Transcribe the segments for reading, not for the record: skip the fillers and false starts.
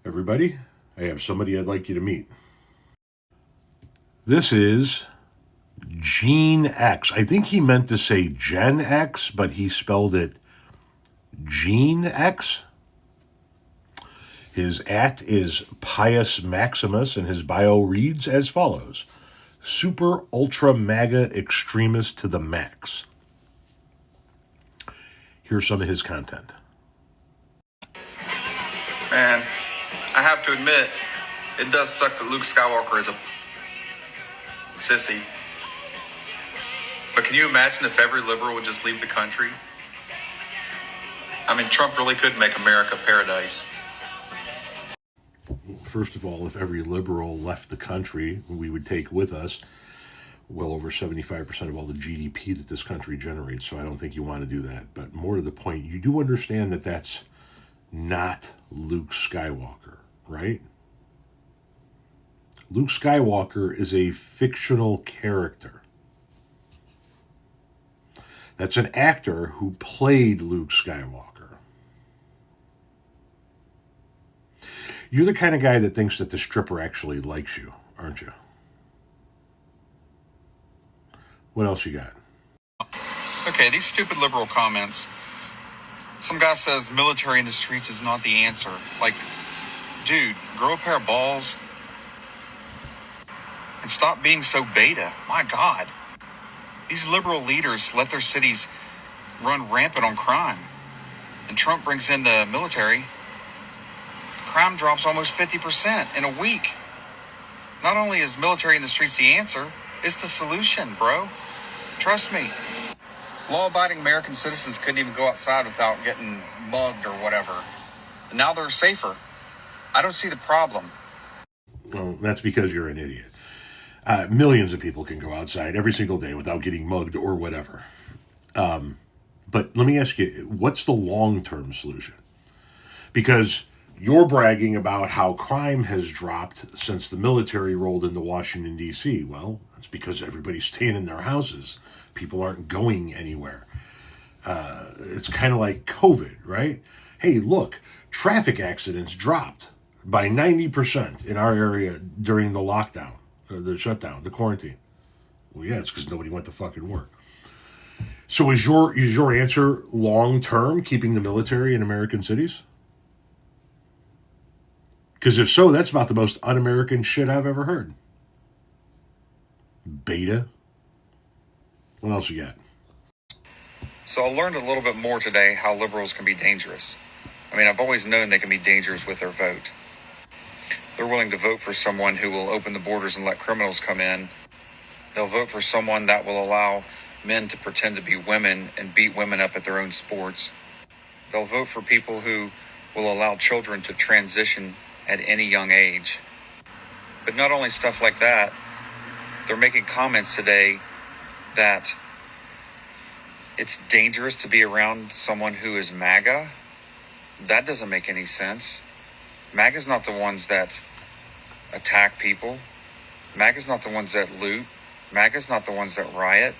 Everybody, I have somebody I'd like you to meet. This is Gene X. I think he meant to say Gen X, but he spelled it Gene X. His @ is Pius Maximus, and his bio reads as follows: Super Ultra MAGA Extremist to the max. Here's some of his content. Man, I have to admit, it does suck that Luke Skywalker is a sissy. But can you imagine if every liberal would just leave the country? I mean, Trump really could make America paradise. First of all, if every liberal left the country, we would take with us well over 75% of all the GDP that this country generates. So I don't think you want to do that. But more to the point, you do understand that that's not Luke Skywalker, right? Luke Skywalker is a fictional character. That's an actor who played Luke Skywalker. You're the kind of guy that thinks that the stripper actually likes you, aren't you? What else you got? Okay, these stupid liberal comments. Some guy says military in the streets is not the answer. Like, dude, grow a pair of balls and stop being so beta. My God. These liberal leaders let their cities run rampant on crime. And Trump brings in the military. Crime drops almost 50% in a week. Not only is military in the streets the answer, it's the solution, bro. Trust me. Law-abiding American citizens couldn't even go outside without getting mugged or whatever. And now they're safer. I don't see the problem. Well, that's because you're an idiot. Millions of people can go outside every single day without getting mugged or whatever. But let me ask you, what's the long-term solution? Because you're bragging about how crime has dropped since the military rolled into Washington, D.C. Well, it's because everybody's staying in their houses. People aren't going anywhere. It's kind of like COVID, right? Hey, look, traffic accidents dropped by 90% in our area during the lockdown, the shutdown, the quarantine. Well, yeah, it's because nobody went to fucking work. So is your answer long-term keeping the military in American cities? Because if so, that's about the most un-American shit I've ever heard. Beta. What else you got? So I learned a little bit more today how liberals can be dangerous. I mean, I've always known they can be dangerous with their vote. They're willing to vote for someone who will open the borders and let criminals come in. They'll vote for someone that will allow men to pretend to be women and beat women up at their own sports. They'll vote for people who will allow children to transition at any young age. But not only stuff like that, they're making comments today that it's dangerous to be around someone who is MAGA. That doesn't make any sense. MAGA's not the ones that attack people. MAGA's not the ones that loot. MAGA's not the ones that riot.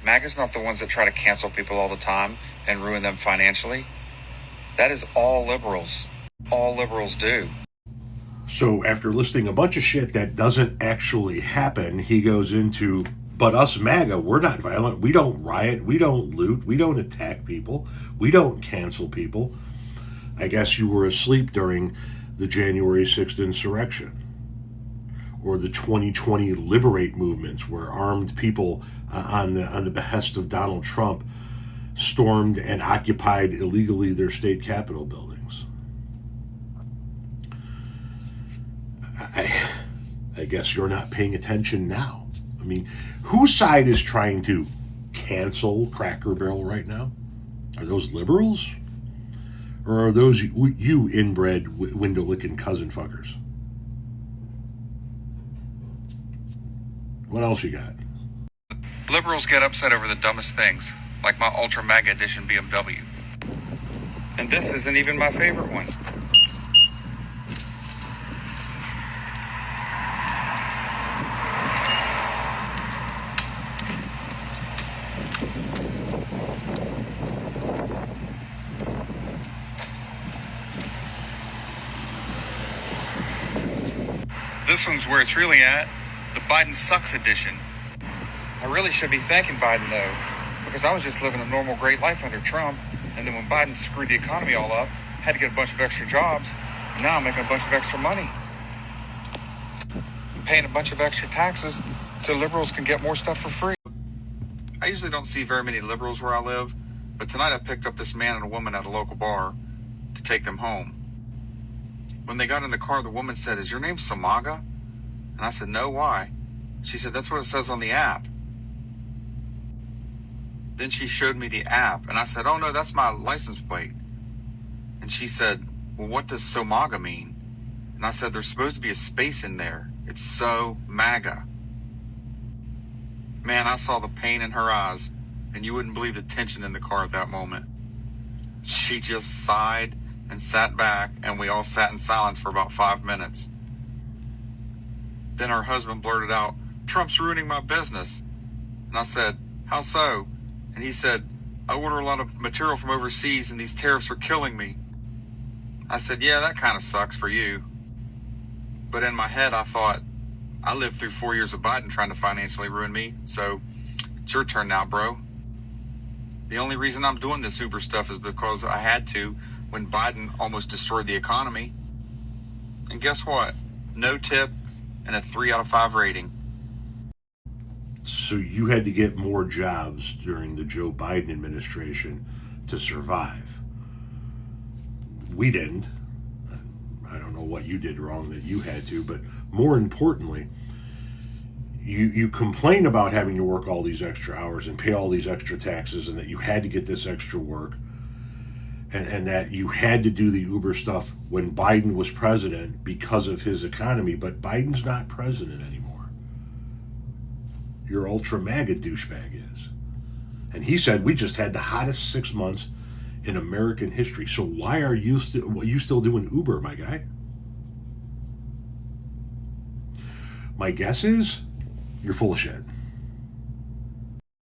MAGA's not the ones that try to cancel people all the time and ruin them financially. That is all liberals. All liberals do. So after listing a bunch of shit that doesn't actually happen, he goes into, but us MAGA, we're not violent. We don't riot. We don't loot. We don't attack people. We don't cancel people. I guess you were asleep during the January 6th insurrection or the 2020 Liberate movements, where armed people on the behest of Donald Trump stormed and occupied illegally their state capitol buildings. I guess you're not paying attention now. I mean, whose side is trying to cancel Cracker Barrel right now? Are those liberals? Or are those you inbred, window-licking cousin fuckers? What else you got? Liberals get upset over the dumbest things, like my Ultra MAGA Edition BMW. And this isn't even my favorite one. This one's where it's really at, the Biden sucks edition. I really should be thanking Biden, though, because I was just living a normal, great life under Trump, and then when Biden screwed the economy all up, had to get a bunch of extra jobs, and now I'm making a bunch of extra money. I'm paying a bunch of extra taxes so liberals can get more stuff for free. I usually don't see very many liberals where I live, but tonight I picked up this man and a woman at a local bar to take them home. When they got in the car, the woman said, "Is your name Samaga?" And I said, "No, why?" She said, "That's what it says on the app." Then she showed me the app, and I said, "Oh, no, that's my license plate." And she said, "Well, what does Somaga mean?" And I said, "There's supposed to be a space in there. It's so MAGA." Man, I saw the pain in her eyes, and you wouldn't believe the tension in the car at that moment. She just sighed and sat back, and we all sat in silence for about 5 minutes. Then her husband blurted out, "Trump's ruining my business." And I said, "How so?" And he said, "I order a lot of material from overseas, and these tariffs are killing me." I said, "Yeah, that kind of sucks for you." But in my head, I thought, I lived through 4 years of Biden trying to financially ruin me, so it's your turn now, bro. The only reason I'm doing this Uber stuff is because I had to when Biden almost destroyed the economy. And guess what? No tip and a 3 out of 5 rating. So you had to get more jobs during the Joe Biden administration to survive. We didn't. I don't know what you did wrong that you had to, but more importantly, you complain about having to work all these extra hours and pay all these extra taxes, and that you had to get this extra work, and that you had to do the Uber stuff when Biden was president because of his economy, but Biden's not president anymore. Your ultra MAGA douchebag is. And he said we just had the hottest 6 months in American history. So why are you still doing Uber, my guy? My guess is you're full of shit.